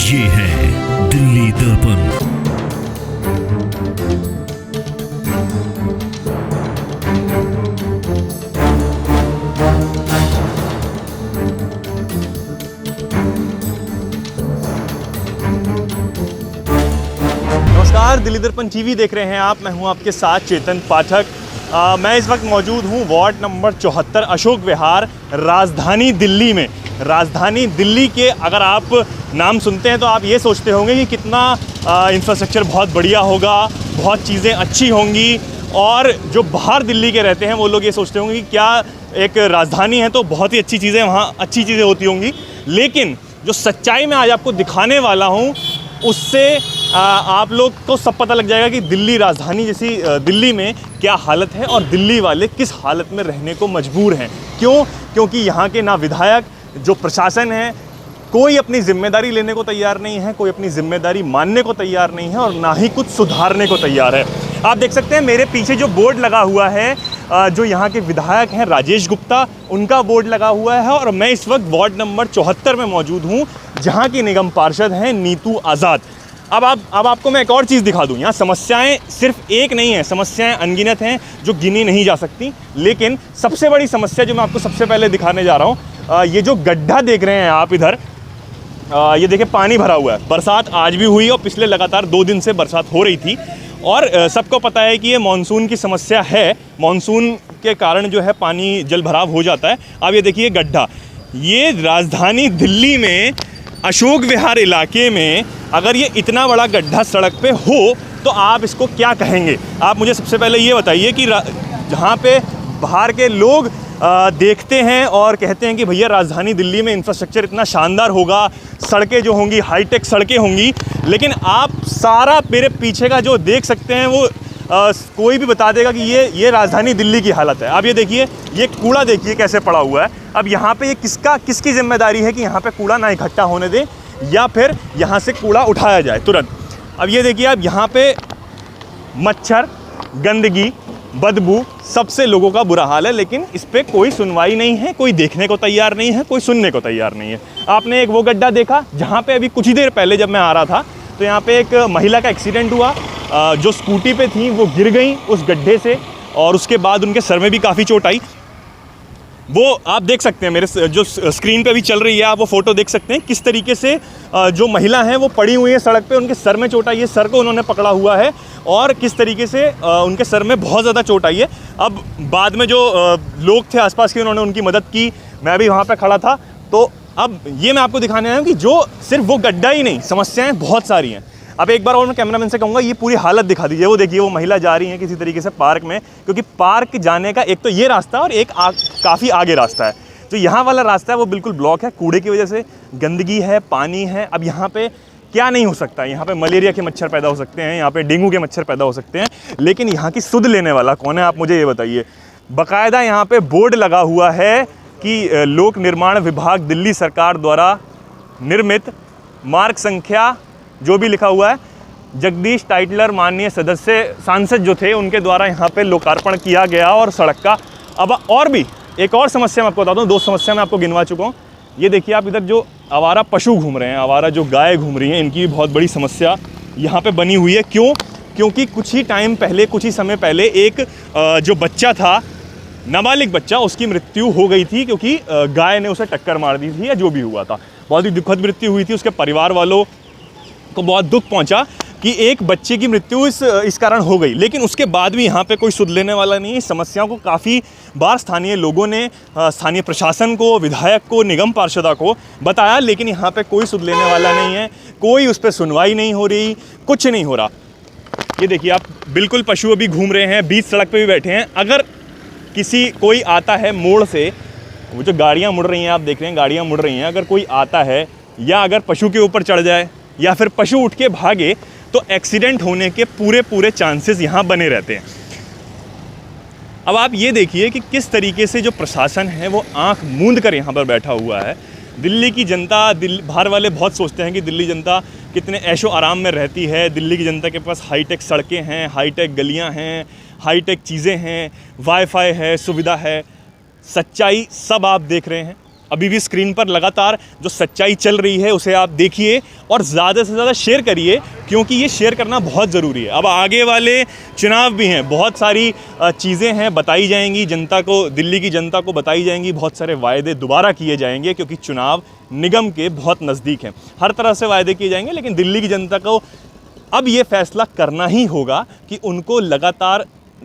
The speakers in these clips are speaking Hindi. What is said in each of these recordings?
ये है दिल्ली दर्पण। नमस्कार, दिल्ली दर्पण टीवी देख रहे हैं आप। मैं हूं आपके साथ चेतन पाठक। मैं इस वक्त मौजूद हूं वार्ड नंबर 74 अशोक विहार, राजधानी दिल्ली में। राजधानी दिल्ली के अगर आप नाम सुनते हैं तो आप ये सोचते होंगे कि कितना इंफ्रास्ट्रक्चर बहुत बढ़िया होगा, बहुत चीज़ें अच्छी होंगी। और जो बाहर दिल्ली के रहते हैं वो लोग ये सोचते होंगे कि क्या एक राजधानी है तो बहुत ही अच्छी चीज़ें, वहाँ अच्छी चीज़ें होती होंगी। लेकिन जो सच्चाई मैं आज आपको दिखाने वाला हूँ उससे आप लोग को सब पता लग जाएगा कि दिल्ली राजधानी जैसी दिल्ली में क्या हालत है और दिल्ली वाले किस हालत में रहने को मजबूर हैं। क्यों? क्योंकि यहाँ के ना विधायक, जो प्रशासन है, कोई अपनी जिम्मेदारी लेने को तैयार नहीं है, कोई अपनी जिम्मेदारी मानने को तैयार नहीं है और ना ही कुछ सुधारने को तैयार है। आप देख सकते हैं मेरे पीछे जो बोर्ड लगा हुआ है, जो यहाँ के विधायक हैं राजेश गुप्ता, उनका बोर्ड लगा हुआ है। और मैं इस वक्त वार्ड नंबर 74 में मौजूद हूँ, जहाँ की निगम पार्षद हैं नीतू आज़ाद। अब आपको मैं एक और चीज़ दिखा दूँ। यहाँ समस्याएं सिर्फ एक नहीं है, समस्याएं अनगिनत हैं जो गिनी नहीं जा सकती। लेकिन सबसे बड़ी समस्या जो मैं आपको सबसे पहले दिखाने जा रहा हूँ, ये जो गड्ढा देख रहे हैं आप इधर, ये देखिए पानी भरा हुआ है। बरसात आज भी हुई और पिछले लगातार 2 दिन से बरसात हो रही थी। और सबको पता है कि ये मानसून की समस्या है, मानसून के कारण जो है पानी जल भराव हो जाता है। अब ये देखिए गड्ढा, ये राजधानी दिल्ली में अशोक विहार इलाके में अगर ये इतना बड़ा गड्ढा सड़क पे हो तो आप इसको क्या कहेंगे? आप मुझे सबसे पहले ये बताइए कि जहाँ पे बाहर के लोग देखते हैं और कहते हैं कि भैया राजधानी दिल्ली में इंफ्रास्ट्रक्चर इतना शानदार होगा, सड़कें जो होंगी हाईटेक सड़कें होंगी, लेकिन आप सारा मेरे पीछे का जो देख सकते हैं वो कोई भी बता देगा कि ये राजधानी दिल्ली की हालत है। अब ये देखिए, ये कूड़ा देखिए कैसे पड़ा हुआ है। अब यहाँ पे ये किसकी जिम्मेदारी है कि यहाँ पे कूड़ा ना इकट्ठा होने दें या फिर यहाँ से कूड़ा उठाया जाए तुरंत। अब ये देखिए, अब यहाँ पे मच्छर, गंदगी, बदबू, सबसे लोगों का बुरा हाल है। लेकिन इस पर कोई सुनवाई नहीं है, कोई देखने को तैयार नहीं है, कोई सुनने को तैयार नहीं है। आपने एक वो गड्ढा देखा जहाँ पे अभी कुछ ही देर पहले जब मैं आ रहा था तो यहाँ पे एक महिला का एक्सीडेंट हुआ, जो स्कूटी पे थी वो गिर गई उस गड्ढे से और उसके बाद उनके सर में भी काफ़ी चोट आई। वो आप देख सकते हैं, मेरे जो स्क्रीन पे भी चल रही है, आप वो फ़ोटो देख सकते हैं किस तरीके से जो महिला हैं वो पड़ी हुई है सड़क पे, उनके सर में चोट आई है, सर को उन्होंने पकड़ा हुआ है और किस तरीके से उनके सर में बहुत ज़्यादा चोट आई है। अब बाद में जो लोग थे आसपास के, उन्होंने उनकी मदद की, मैं भी वहाँ पर खड़ा था। तो अब ये मैं आपको दिखाने आया हूँ कि जो सिर्फ वो गड्ढा ही नहीं, समस्याएँ बहुत सारी हैं। अब एक बार और मैं कैमरामैन से कहूँगा ये पूरी हालत दिखा दीजिए। वो देखिए, वो महिला जा रही है किसी तरीके से पार्क में, क्योंकि पार्क जाने का एक तो ये रास्ता और एक काफ़ी आगे रास्ता है। जो यहाँ वाला रास्ता है वो बिल्कुल ब्लॉक है, कूड़े की वजह से, गंदगी है, पानी है। अब यहाँ पे क्या नहीं हो सकता? यहाँ पे मलेरिया के मच्छर पैदा हो सकते हैं, यहाँ पे डेंगू के मच्छर पैदा हो सकते हैं। लेकिन यहाँ की सुध लेने वाला कौन है, आप मुझे ये बताइए। बाकायदा यहाँ पे बोर्ड लगा हुआ है कि लोक निर्माण विभाग दिल्ली सरकार द्वारा निर्मित, मार्ग संख्या जो भी लिखा हुआ है, जगदीश टाइटलर माननीय सांसद जो थे उनके द्वारा यहाँ पे लोकार्पण किया गया और सड़क का। अब और भी एक और समस्या मैं आपको बताता हूँ, 2 समस्या मैं आपको गिनवा चुका हूँ। ये देखिए आप इधर जो आवारा पशु घूम रहे हैं, आवारा जो गाय घूम रही हैं, इनकी भी बहुत बड़ी समस्या यहाँ पे बनी हुई है। क्यों? क्योंकि कुछ ही समय पहले एक जो बच्चा था, नाबालिग बच्चा, उसकी मृत्यु हो गई थी क्योंकि गाय ने उसे टक्कर मार दी थी या जो भी हुआ था। बहुत ही दुखद मृत्यु हुई थी। उसके परिवार वालों को बहुत दुख पहुंचा कि एक बच्चे की मृत्यु इस कारण हो गई। लेकिन उसके बाद भी यहाँ पे कोई सुध लेने वाला नहीं है। समस्याओं को काफ़ी बार स्थानीय लोगों ने स्थानीय प्रशासन को, विधायक को, निगम पार्षदा को बताया, लेकिन यहाँ पे कोई सुध लेने वाला नहीं है, कोई उस पर सुनवाई नहीं हो रही, कुछ नहीं हो रहा। ये देखिए आप, बिल्कुल पशु अभी घूम रहे हैं, बीच सड़क पर भी बैठे हैं। अगर कोई आता है मोड़ से, वो जो गाड़ियाँ मुड़ रही हैं, आप देख रहे हैं गाड़ियाँ मुड़ रही हैं, अगर कोई आता है या अगर पशु के ऊपर चढ़ जाए या फिर पशु उठ के भागे तो एक्सीडेंट होने के पूरे चांसेस यहाँ बने रहते हैं। अब आप ये देखिए कि किस तरीके से जो प्रशासन है वो आंख मूंद कर यहाँ पर बैठा हुआ है। दिल्ली की जनता, बाहर वाले बहुत सोचते हैं कि दिल्ली जनता कितने ऐशो आराम में रहती है। दिल्ली की जनता के पास हाईटेक सड़कें हैं, हाईटेक गलियाँ हैं, हाईटेक चीज़ें हैं, वाईफाई है, सुविधा है। सच्चाई सब आप देख रहे हैं। अभी भी स्क्रीन पर लगातार जो सच्चाई चल रही है उसे आप देखिए और ज़्यादा से ज़्यादा शेयर करिए, क्योंकि ये शेयर करना बहुत ज़रूरी है। अब आगे वाले चुनाव भी हैं, बहुत सारी चीज़ें हैं बताई जाएंगी जनता को, दिल्ली की जनता को बताई जाएंगी, बहुत सारे वायदे दोबारा किए जाएंगे, क्योंकि चुनाव निगम के बहुत नज़दीक हैं। हर तरह से वायदे किए जाएंगे, लेकिन दिल्ली की जनता को अब ये फैसला करना ही होगा कि उनको लगातार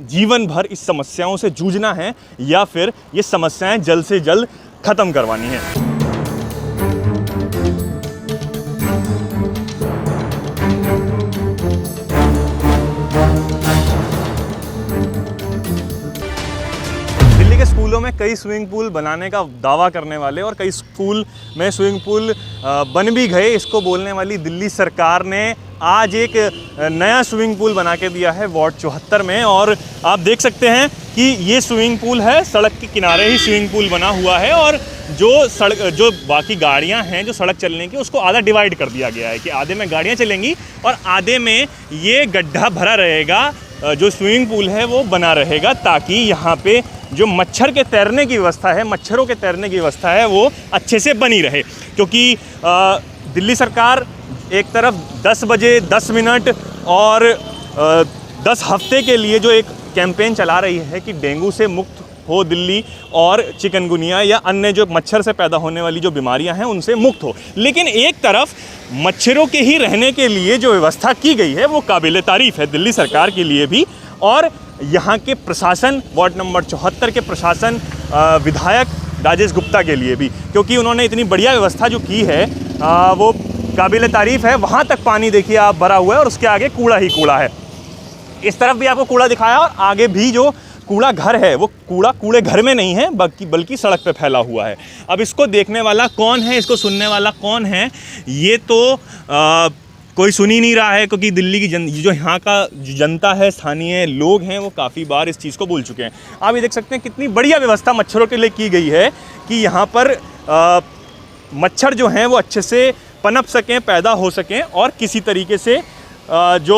जीवन भर इस समस्याओं से जूझना है या फिर ये समस्याएं जल्द से जल्द ख़त्म करवानी है। दिल्ली के स्कूलों में कई स्विमिंग पूल बनाने का दावा करने वाले और कई स्कूल में स्विमिंग पूल बन भी गए, इसको बोलने वाली दिल्ली सरकार ने आज एक नया स्विमिंग पूल बना के दिया है वार्ड 74 में। और आप देख सकते हैं कि ये स्विमिंग पूल है, सड़क के किनारे ही स्विमिंग पूल बना हुआ है और जो बाकी गाड़ियां हैं जो सड़क चलने की, उसको आधा डिवाइड कर दिया गया है कि आधे में गाड़ियां चलेंगी और आधे में ये गड्ढा भरा रहेगा, जो स्विमिंग पूल है वो बना रहेगा, ताकि यहाँ पे जो मच्छर के तैरने की व्यवस्था है, मच्छरों के तैरने की व्यवस्था है, वो अच्छे से बनी रहे। क्योंकि दिल्ली सरकार एक तरफ 10 बजे 10 मिनट और 10 हफ्ते के लिए जो एक कैंपेन चला रही है कि डेंगू से मुक्त हो दिल्ली और चिकनगुनिया या अन्य जो मच्छर से पैदा होने वाली जो बीमारियां हैं उनसे मुक्त हो, लेकिन एक तरफ मच्छरों के ही रहने के लिए जो व्यवस्था की गई है वो काबिल तारीफ़ है दिल्ली सरकार के लिए भी, और यहाँ के प्रशासन, वार्ड नंबर 74 के प्रशासन, विधायक राजेश गुप्ता के लिए भी, क्योंकि उन्होंने इतनी बढ़िया व्यवस्था जो की है वो काबिल तारीफ़ है। वहाँ तक पानी देखिए आप भरा हुआ है और उसके आगे कूड़ा ही कूड़ा है। इस तरफ भी आपको कूड़ा दिखाया और आगे भी जो कूड़ा घर है वो कूड़े घर में नहीं है, बल्कि सड़क पे फैला हुआ है। अब इसको देखने वाला कौन है, इसको सुनने वाला कौन है, ये तो कोई सुन ही नहीं रहा है, क्योंकि दिल्ली की जो यहाँ का जनता है, स्थानीय लोग हैं, वो काफ़ी बार इस चीज़ को भूल चुके हैं। आप ये देख सकते हैं कितनी बढ़िया व्यवस्था मच्छरों के लिए की गई है कि यहाँ पर मच्छर जो हैं वो अच्छे से पनप सकें, पैदा हो सकें और किसी तरीके से जो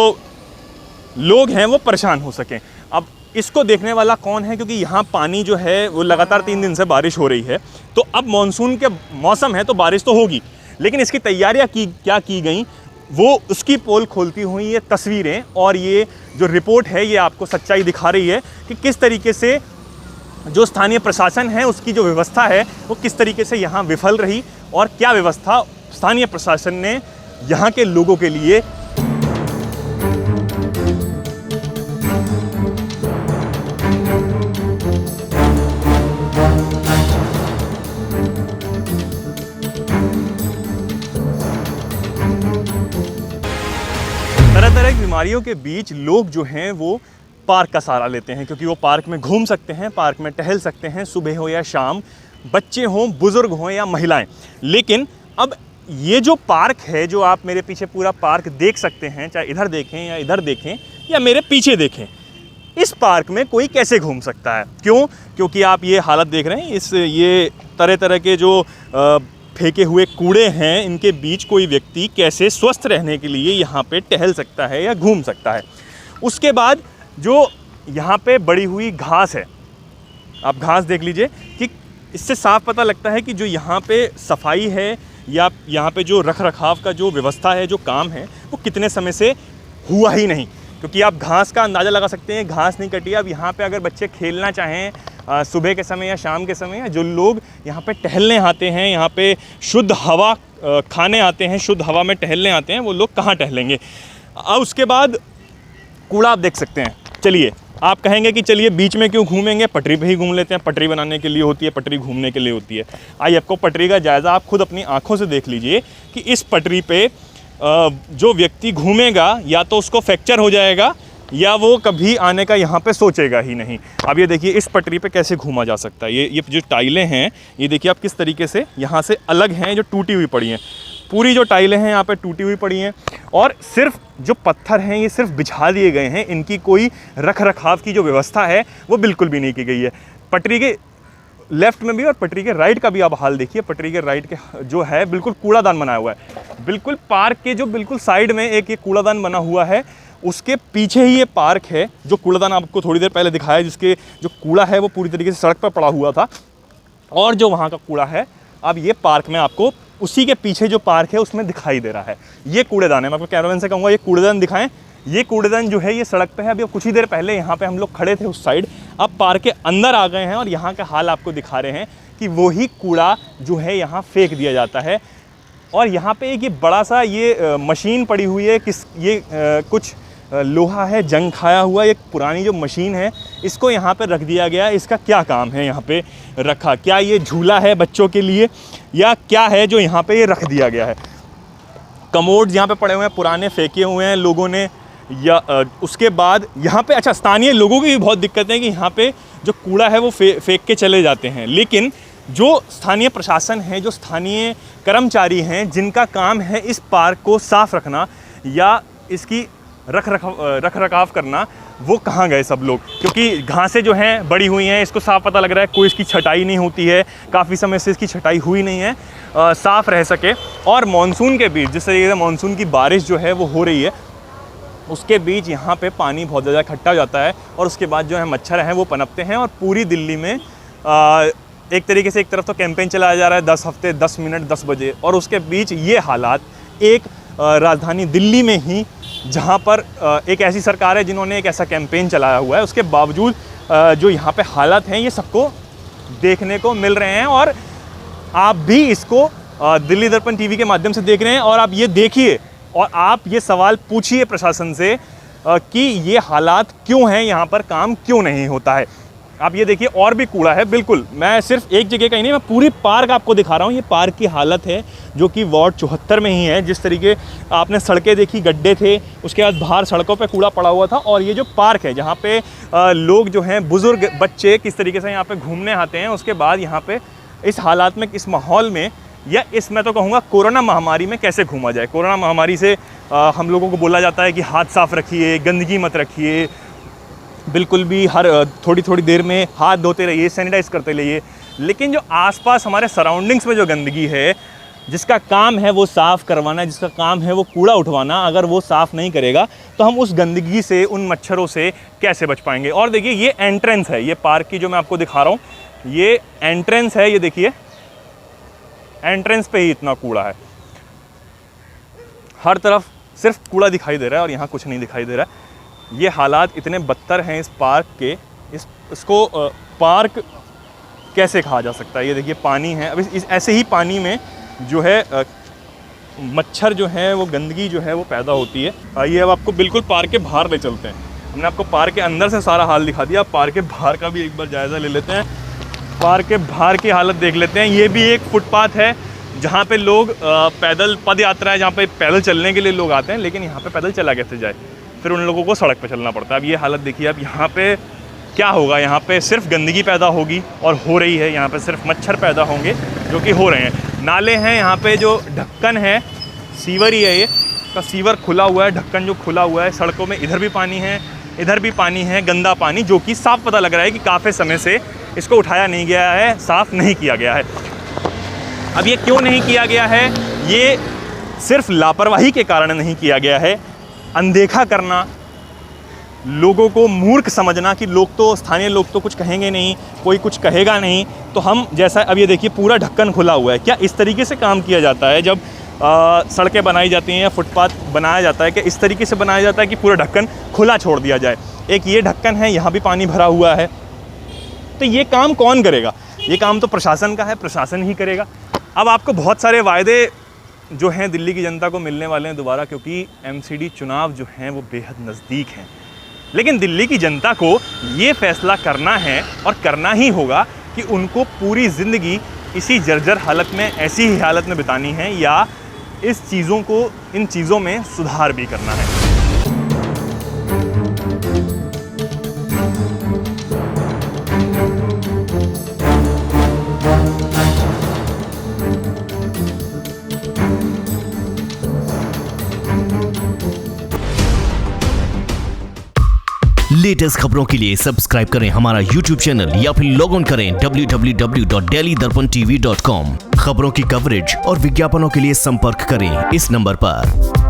लोग हैं वो परेशान हो सकें। अब इसको देखने वाला कौन है, क्योंकि यहाँ पानी जो है वो लगातार 3 दिन से बारिश हो रही है, तो अब मॉनसून के मौसम है तो बारिश तो होगी, लेकिन इसकी तैयारियाँ क्या की गई वो उसकी पोल खोलती हुई ये तस्वीरें और ये जो रिपोर्ट है ये आपको सच्चाई दिखा रही है कि किस तरीके से जो स्थानीय प्रशासन है उसकी जो व्यवस्था है वो किस तरीके से यहाँ विफल रही और क्या व्यवस्था स्थानीय प्रशासन ने यहाँ के लोगों के लिए तरह की बीमारियों के बीच लोग जो हैं वो पार्क का सहारा लेते हैं, क्योंकि वो पार्क में घूम सकते हैं, पार्क में टहल सकते हैं, सुबह हो या शाम, बच्चे हों, बुज़ुर्ग हों या महिलाएं। लेकिन अब ये जो पार्क है, जो आप मेरे पीछे पूरा पार्क देख सकते हैं, चाहे इधर देखें या इधर देखें या मेरे पीछे देखें, इस पार्क में कोई कैसे घूम सकता है? क्यों? क्योंकि आप ये हालत देख रहे हैं, ये तरह तरह के जो फेंके हुए कूड़े हैं, इनके बीच कोई व्यक्ति कैसे स्वस्थ रहने के लिए यहाँ पे टहल सकता है या घूम सकता है। उसके बाद जो यहाँ पे बड़ी हुई घास है, आप घास देख लीजिए कि इससे साफ पता लगता है कि जो यहाँ पे सफाई है या यहाँ पे जो रख रखाव का जो व्यवस्था है, जो काम है, वो कितने समय से हुआ ही नहीं। क्योंकि आप घास का अंदाज़ा लगा सकते हैं, घास नहीं कटी। अब यहाँ पे अगर बच्चे खेलना चाहें सुबह के समय या शाम के समय, या जो लोग यहाँ पे टहलने आते हैं, यहाँ पे शुद्ध हवा खाने आते हैं, शुद्ध हवा में टहलने आते हैं, वो लोग कहाँ टहलेंगे? अब उसके बाद कूड़ा आप देख सकते हैं। चलिए, आप कहेंगे कि चलिए बीच में क्यों घूमेंगे, पटरी पे ही घूम लेते हैं। पटरी बनाने के लिए होती है, पटरी घूमने के लिए होती है। आइए आपको पटरी का जायज़ा आप खुद अपनी आँखों से देख लीजिए कि इस पटरी पे जो व्यक्ति घूमेगा या तो उसको फ्रैक्चर हो जाएगा या वो कभी आने का यहाँ पे सोचेगा ही नहीं। अब ये देखिए इस पटरी पे कैसे घूमा जा सकता है। ये जो टाइलें हैं, ये देखिए आप किस तरीके से यहाँ से अलग हैं, जो टूटी हुई पड़ी हैं। पूरी जो टाइलें हैं यहाँ पे टूटी हुई पड़ी हैं और सिर्फ जो पत्थर हैं ये सिर्फ बिछा दिए गए हैं। इनकी कोई रख रखाव की जो व्यवस्था है वो बिल्कुल भी नहीं की गई है। पटरी के लेफ़्ट में भी और पटरी के राइट का भी आप हाल देखिए। पटरी के राइट के जो है बिल्कुल कूड़ादान बनाया हुआ है। बिल्कुल पार्क के जो बिल्कुल साइड में एक ये कूड़ादान बना हुआ है, उसके पीछे ही ये पार्क है। जो कूड़ादान आपको थोड़ी देर पहले दिखाया, जिसके जो कूड़ा है वो पूरी तरीके से सड़क पर पड़ा हुआ था, और जो वहाँ का कूड़ा है अब ये पार्क में आपको उसी के पीछे जो पार्क है उसमें दिखाई दे रहा है। ये कूड़ेदान है, मैं आपको कैमरामैन से कहूँगा ये कूड़ेदान दिखाएं। ये कूड़ेदान जो है ये सड़क पे है। अभी कुछ ही देर पहले यहाँ पे हम लोग खड़े थे उस साइड, अब पार्क के अंदर आ गए हैं और यहाँ का हाल आपको दिखा रहे हैं कि वही कूड़ा जो है यहाँ फेंक दिया जाता है। और यहाँ पे एक ये बड़ा सा ये मशीन पड़ी हुई है, कुछ लोहा है जंग खाया हुआ, एक पुरानी जो मशीन है इसको यहाँ पे रख दिया गया। इसका क्या काम है यहाँ पे रखा, क्या ये झूला है बच्चों के लिए या क्या है जो यहाँ पे ये रख दिया गया है। कमोड यहाँ पे पड़े हुए हैं पुराने, फेंके हुए हैं लोगों ने, या उसके बाद यहाँ पे अच्छा स्थानीय लोगों की भी बहुत दिक्कत है कि यहाँ पे जो कूड़ा है वो फेंक के चले जाते हैं। लेकिन जो स्थानीय प्रशासन है, जो स्थानीय कर्मचारी हैं जिनका काम है इस पार्क को साफ़ रखना या इसकी रख रखाव करना, वो कहाँ गए सब लोग? क्योंकि घासें जो हैं बड़ी हुई हैं, इसको साफ पता लग रहा है कोई इसकी छटाई नहीं होती है, काफ़ी समय से इसकी छटाई हुई नहीं है साफ़ रह सके। और मानसून के बीच, जिस तरीके से मानसून की बारिश जो है वो हो रही है, उसके बीच यहाँ पे पानी बहुत ज़्यादा इकट्ठा हो जाता है और उसके बाद जो है मच्छर हैं वो पनपते हैं। और पूरी दिल्ली में एक तरीके से एक तरफ तो कैंपेन चलाया जा रहा है 10 हफ्ते 10 मिनट 10 बजे, और उसके बीच ये हालात एक राजधानी दिल्ली में ही, जहाँ पर एक ऐसी सरकार है जिन्होंने एक ऐसा कैंपेन चलाया हुआ है, उसके बावजूद जो यहाँ पे हालात हैं ये सबको देखने को मिल रहे हैं। और आप भी इसको दिल्ली दर्पण टीवी के माध्यम से देख रहे हैं और आप ये देखिए और आप ये सवाल पूछिए प्रशासन से कि ये हालात क्यों हैं, यहाँ पर काम क्यों नहीं होता है। आप ये देखिए और भी कूड़ा है, बिल्कुल मैं सिर्फ एक जगह का ही नहीं, मैं पूरी पार्क आपको दिखा रहा हूँ। ये पार्क की हालत है जो कि वार्ड 74 में ही है। जिस तरीके आपने सड़कें देखी, गड्ढे थे, उसके बाद बाहर सड़कों पे कूड़ा पड़ा हुआ था। और ये जो पार्क है जहाँ पे लोग जो हैं, बुज़ुर्ग बच्चे किस तरीके से यहाँ पे घूमने आते हैं, उसके बाद यहाँ पे इस हालात में, इस माहौल में, या इस मैं तो कहूँगा कोरोना महामारी में कैसे घूमा जाए। कोरोना महामारी से हम लोगों को बोला जाता है कि हाथ साफ़ रखिए, गंदगी मत रखिए, बिल्कुल भी हर थोड़ी थोड़ी देर में हाथ धोते रहिए, सैनिटाइज़ करते रहिए। लेकिन जो आसपास हमारे सराउंडिंग्स में जो गंदगी है, जिसका काम है वो साफ़ करवाना, जिसका काम है वो कूड़ा उठवाना, अगर वो साफ़ नहीं करेगा तो हम उस गंदगी से, उन मच्छरों से कैसे बच पाएंगे। और देखिए ये एंट्रेंस है, ये पार्क की जो मैं आपको दिखा रहा हूँ, ये एंट्रेंस है। ये देखिए एंट्रेंस पे ही इतना कूड़ा है, हर तरफ सिर्फ कूड़ा दिखाई दे रहा है और यहाँ कुछ नहीं दिखाई दे रहा है। ये हालात इतने बदतर हैं इस पार्क के, इसको पार्क कैसे कहा जा सकता है। ये देखिए पानी है, अब इस ऐसे ही पानी में जो है मच्छर जो है वो, गंदगी जो है वो पैदा होती है। आइए अब आपको बिल्कुल पार्क के बाहर ले चलते हैं। हमने आपको पार्क के अंदर से सारा हाल दिखा दिया, पार्क के बाहर का भी एक बार जायज़ा ले लेते हैं। पार्क के बाहर की हालत देख लेते हैं। ये भी एक फुटपाथ है जहाँ पे लोग पैदल, पद यात्रा है जहाँ पे पैदल चलने के लिए लोग आते हैं, लेकिन यहाँ पे पैदल चला कैसे जाए, फिर उन लोगों को सड़क पे चलना पड़ता है। अब ये हालत देखिए, अब यहाँ पे क्या होगा, यहाँ पे सिर्फ गंदगी पैदा होगी और हो रही है। यहाँ पे सिर्फ मच्छर पैदा होंगे जो कि हो रहे हैं। नाले हैं यहाँ पे, जो ढक्कन है, सीवर ही है, ये का सीवर खुला हुआ है, ढक्कन जो खुला हुआ है। सड़कों में इधर भी पानी है, इधर भी पानी है, गंदा पानी, जो कि साफ पता लग रहा है कि काफ़ी समय से इसको उठाया नहीं गया है, साफ़ नहीं किया गया है। अब ये क्यों नहीं किया गया है, ये सिर्फ लापरवाही के कारण नहीं किया गया है। अनदेखा करना, लोगों को मूर्ख समझना कि लोग तो, स्थानीय लोग तो कुछ कहेंगे नहीं, कोई कुछ कहेगा नहीं, तो हम जैसा, अब ये देखिए पूरा ढक्कन खुला हुआ है। क्या इस तरीके से काम किया जाता है जब सड़कें बनाई जाती हैं या फुटपाथ बनाया जाता है? कि इस तरीके से बनाया जाता है कि पूरा ढक्कन खुला छोड़ दिया जाए? एक ये ढक्कन है, यहाँ भी पानी भरा हुआ है, तो ये काम कौन करेगा? ये काम तो प्रशासन का है, प्रशासन ही करेगा। अब आपको बहुत सारे वायदे जो हैं दिल्ली की जनता को मिलने वाले हैं दोबारा, क्योंकि एमसीडी चुनाव जो हैं वो बेहद नज़दीक हैं। लेकिन दिल्ली की जनता को ये फैसला करना है और करना ही होगा कि उनको पूरी ज़िंदगी इसी जर्जर हालत में, ऐसी ही हालत में बितानी है, या इस चीज़ों को, इन चीज़ों में सुधार भी करना है। लेटेस्ट खबरों के लिए सब्सक्राइब करें हमारा YouTube चैनल या फिर लॉग ऑन करें www.delhidarpantv.com। खबरों की कवरेज और विज्ञापनों के लिए संपर्क करें इस नंबर पर।